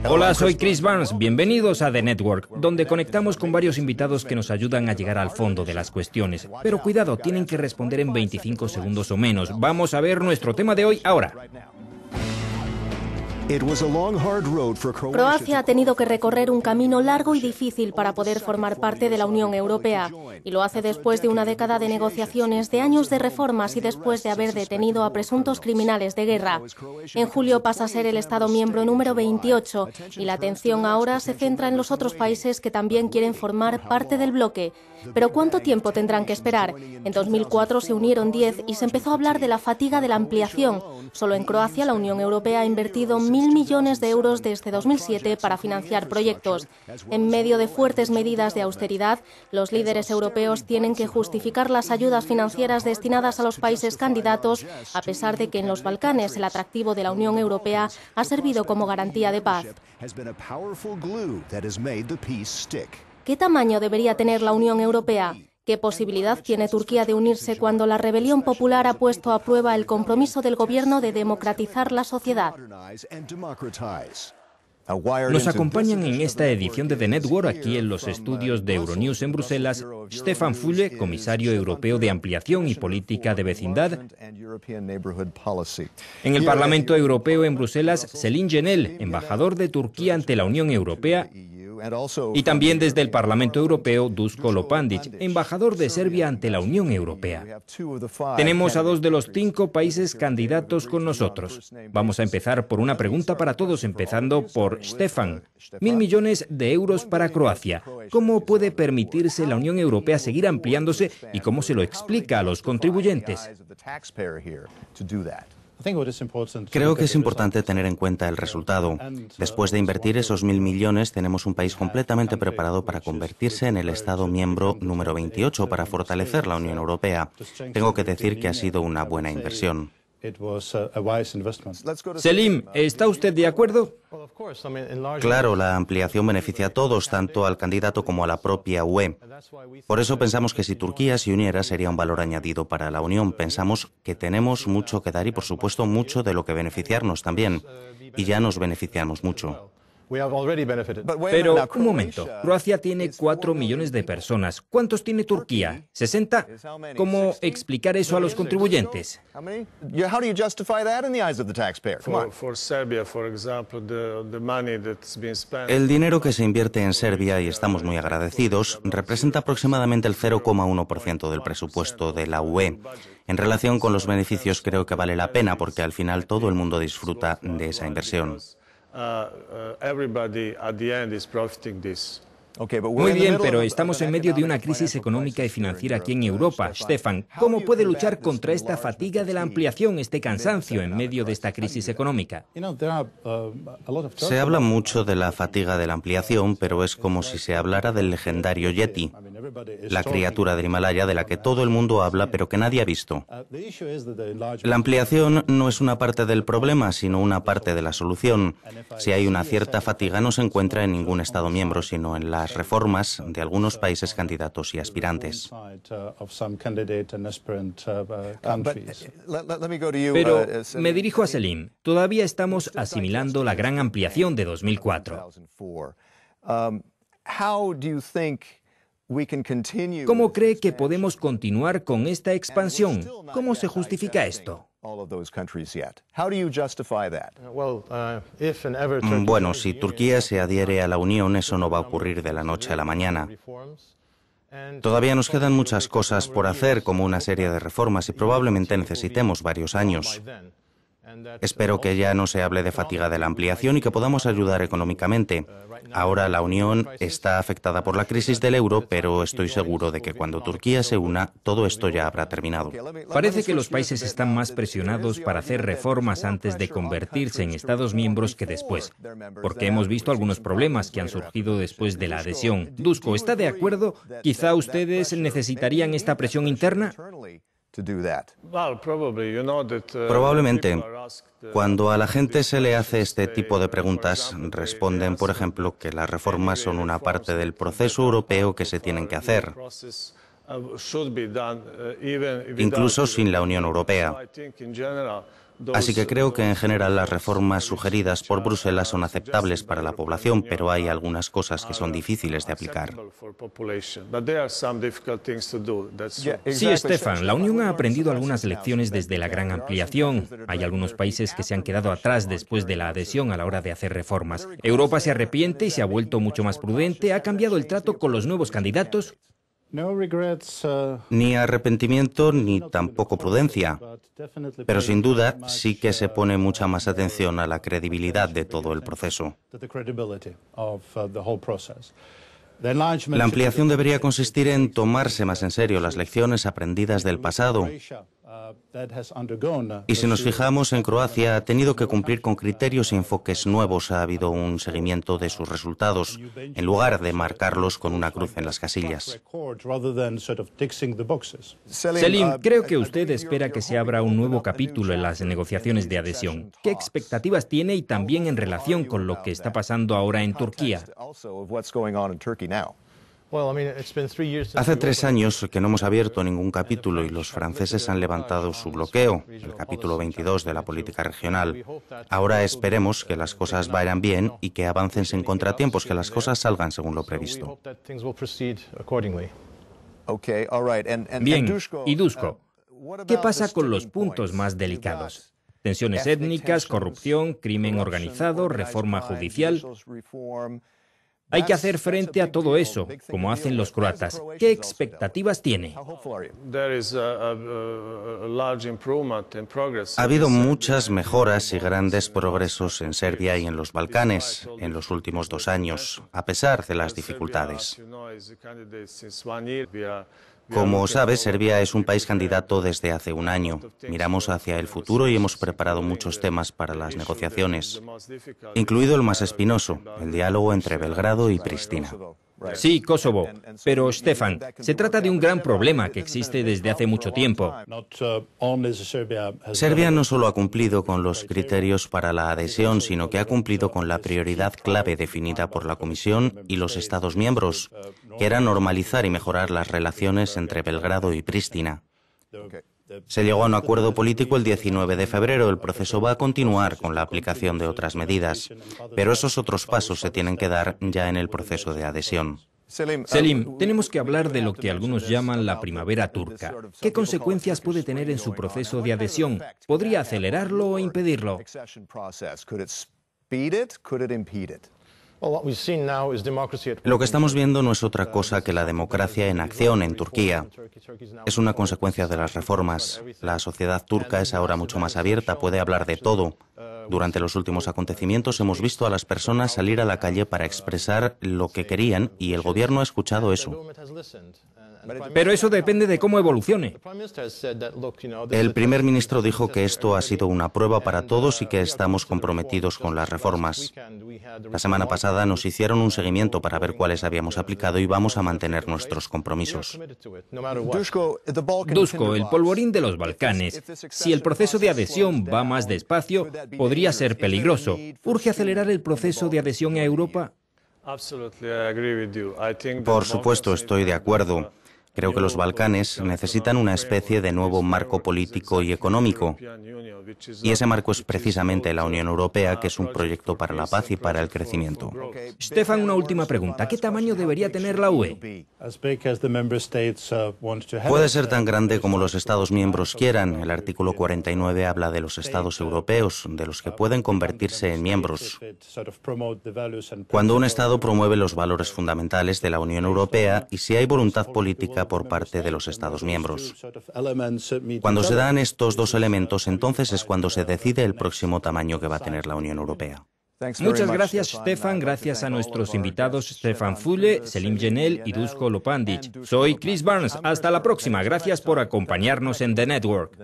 Hola, soy Chris Barnes. Bienvenidos a The Network, donde conectamos con varios invitados que nos ayudan a llegar al fondo de las cuestiones. Pero cuidado, tienen que responder en 25 segundos o menos. Vamos a ver nuestro tema de hoy ahora. Croacia ha tenido que recorrer un camino largo y difícil para poder formar parte de la Unión Europea, y lo hace después de una década de negociaciones, de años de reformas y después de haber detenido a presuntos criminales de guerra. En julio pasa a ser el Estado miembro número 28 y la atención ahora se centra en los otros países que también quieren formar parte del bloque. Pero ¿cuánto tiempo tendrán que esperar? En 2004 se unieron 10 y se empezó a hablar de la fatiga de la ampliación. Solo en Croacia la Unión Europea ha invertido 1.000 millones de euros desde 2007 para financiar proyectos. En medio de fuertes medidas de austeridad, los líderes europeos tienen que justificar las ayudas financieras destinadas a los países candidatos, a pesar de que en los Balcanes el atractivo de la Unión Europea ha servido como garantía de paz. ¿Qué tamaño debería tener la Unión Europea? ¿Qué posibilidad tiene Turquía de unirse cuando la rebelión popular ha puesto a prueba el compromiso del gobierno de democratizar la sociedad? Nos acompañan en esta edición de The Network, aquí en los estudios de Euronews en Bruselas, Stefan Füle, comisario europeo de Ampliación y Política de Vecindad. En el Parlamento Europeo en Bruselas, Selin Cenel, embajador de Turquía ante la Unión Europea. Y también desde el Parlamento Europeo, Duško Lopandić, embajador de Serbia ante la Unión Europea. Tenemos a 2 de los 5 países candidatos con nosotros. Vamos a empezar por una pregunta para todos, empezando por Stefan. 1.000 millones de euros para Croacia. ¿Cómo puede permitirse la Unión Europea seguir ampliándose y cómo se lo explica a los contribuyentes? Creo que es importante tener en cuenta el resultado. Después de invertir esos 1.000 millones, tenemos un país completamente preparado para convertirse en el Estado miembro número 28 para fortalecer la Unión Europea. Tengo que decir que ha sido una buena inversión. Selim, ¿está usted de acuerdo? Claro, la ampliación beneficia a todos, tanto al candidato como a la propia UE. Por eso pensamos que si Turquía se uniera sería un valor añadido para la Unión. Pensamos que tenemos mucho que dar y, por supuesto, mucho de lo que beneficiarnos también. Y ya nos beneficiamos mucho. Pero, un momento, Croacia tiene 4 millones de personas. ¿Cuántos tiene Turquía? ¿60? ¿Cómo explicar eso a los contribuyentes? El dinero que se invierte en Serbia, y estamos muy agradecidos, representa aproximadamente el 0,1% del presupuesto de la UE. En relación con los beneficios, creo que vale la pena porque al final todo el mundo disfruta de esa inversión. Muy bien, pero estamos en medio de una crisis económica y financiera aquí en Europa. Stefan, ¿cómo puede luchar contra esta fatiga de la ampliación, este cansancio en medio de esta crisis económica? Se habla mucho de la fatiga de la ampliación, pero es como si se hablara del legendario Yeti, la criatura del Himalaya de la que todo el mundo habla pero que nadie ha visto. La ampliación no es una parte del problema, sino una parte de la solución. Si hay una cierta fatiga, no se encuentra en ningún Estado miembro, sino en las reformas de algunos países candidatos y aspirantes. Pero me dirijo a Selim. Todavía estamos asimilando la gran ampliación de 2004. ¿Cómo cree que podemos continuar con esta expansión? ¿Cómo se justifica esto? Bueno, si Turquía se adhiere a la Unión, eso no va a ocurrir de la noche a la mañana. Todavía nos quedan muchas cosas por hacer, como una serie de reformas, y probablemente necesitemos varios años. Espero que ya no se hable de fatiga de la ampliación y que podamos ayudar económicamente. Ahora la Unión está afectada por la crisis del euro, pero estoy seguro de que cuando Turquía se una, todo esto ya habrá terminado. Parece que los países están más presionados para hacer reformas antes de convertirse en Estados miembros que después, porque hemos visto algunos problemas que han surgido después de la adhesión. Duško, ¿está de acuerdo? ¿Quizá ustedes necesitarían esta presión interna? Probablemente. Cuando a la gente se le hace este tipo de preguntas, responden, por ejemplo, que las reformas son una parte del proceso europeo que se tienen que hacer. incluso sin la Unión Europea. Así que creo que en general las reformas sugeridas por Bruselas son aceptables para la población, pero hay algunas cosas que son difíciles de aplicar. Sí, Stefan, la Unión ha aprendido algunas lecciones desde la gran ampliación. Hay algunos países que se han quedado atrás después de la adhesión a la hora de hacer reformas. Europa se arrepiente y se ha vuelto mucho más prudente, ha cambiado el trato con los nuevos candidatos. Ni arrepentimiento ni tampoco prudencia, pero sin duda sí que se pone mucha más atención a la credibilidad de todo el proceso. La ampliación debería consistir en tomarse más en serio las lecciones aprendidas del pasado. Y si nos fijamos en Croacia, ha tenido que cumplir con criterios y enfoques nuevos. Ha habido un seguimiento de sus resultados, en lugar de marcarlos con una cruz en las casillas. Selim, creo que usted espera que se abra un nuevo capítulo en las negociaciones de adhesión. ¿Qué expectativas tiene y también en relación con lo que está pasando ahora en Turquía? Hace 3 años que no hemos abierto ningún capítulo y los franceses han levantado su bloqueo, el capítulo 22 de la política regional. Ahora esperemos que las cosas vayan bien y que avancen sin contratiempos, que las cosas salgan según lo previsto. Bien, y Duško, ¿qué pasa con los puntos más delicados? Tensiones étnicas, corrupción, crimen organizado, reforma judicial. Hay que hacer frente a todo eso, como hacen los croatas. ¿Qué expectativas tiene? Ha habido muchas mejoras y grandes progresos en Serbia y en los Balcanes en los últimos 2 años, a pesar de las dificultades. Como sabes, Serbia es un país candidato desde hace 1 año. Miramos hacia el futuro y hemos preparado muchos temas para las negociaciones, incluido el más espinoso, el diálogo entre Belgrado y Pristina. Sí, Kosovo. Pero, Stefan, se trata de un gran problema que existe desde hace mucho tiempo. Serbia no solo ha cumplido con los criterios para la adhesión, sino que ha cumplido con la prioridad clave definida por la Comisión y los Estados miembros, que era normalizar y mejorar las relaciones entre Belgrado y Pristina. Se llegó a un acuerdo político el 19 de febrero. El proceso va a continuar con la aplicación de otras medidas, pero esos otros pasos se tienen que dar ya en el proceso de adhesión. Selim, tenemos que hablar de lo que algunos llaman la primavera turca. ¿Qué consecuencias puede tener en su proceso de adhesión? ¿Podría acelerarlo o impedirlo? Lo que estamos viendo no es otra cosa que la democracia en acción en Turquía. Es una consecuencia de las reformas. La sociedad turca es ahora mucho más abierta, puede hablar de todo. Durante los últimos acontecimientos hemos visto a las personas salir a la calle para expresar lo que querían y el gobierno ha escuchado eso. Pero eso depende de cómo evolucione. El primer ministro dijo que esto ha sido una prueba para todos y que estamos comprometidos con las reformas. La semana pasada nos hicieron un seguimiento para ver cuáles habíamos aplicado y vamos a mantener nuestros compromisos. Duško, el polvorín de los Balcanes. Si el proceso de adhesión va más despacio, podría ser peligroso. ¿Urge acelerar el proceso de adhesión a Europa? Por supuesto, estoy de acuerdo. Creo que los Balcanes necesitan una especie de nuevo marco político y económico. Y ese marco es precisamente la Unión Europea, que es un proyecto para la paz y para el crecimiento. Stefan, una última pregunta. ¿Qué tamaño debería tener la UE? Puede ser tan grande como los Estados miembros quieran. El artículo 49 habla de los Estados europeos, de los que pueden convertirse en miembros. Cuando un Estado promueve los valores fundamentales de la Unión Europea y si hay voluntad política por parte de los Estados miembros. Cuando se dan estos 2 elementos, entonces es cuando se decide el próximo tamaño que va a tener la Unión Europea. Muchas gracias, Stefan. Gracias a nuestros invitados Stefan Füle, Selim Cenel y Duško Lopandić. Soy Chris Barnes. Hasta la próxima. Gracias por acompañarnos en The Network.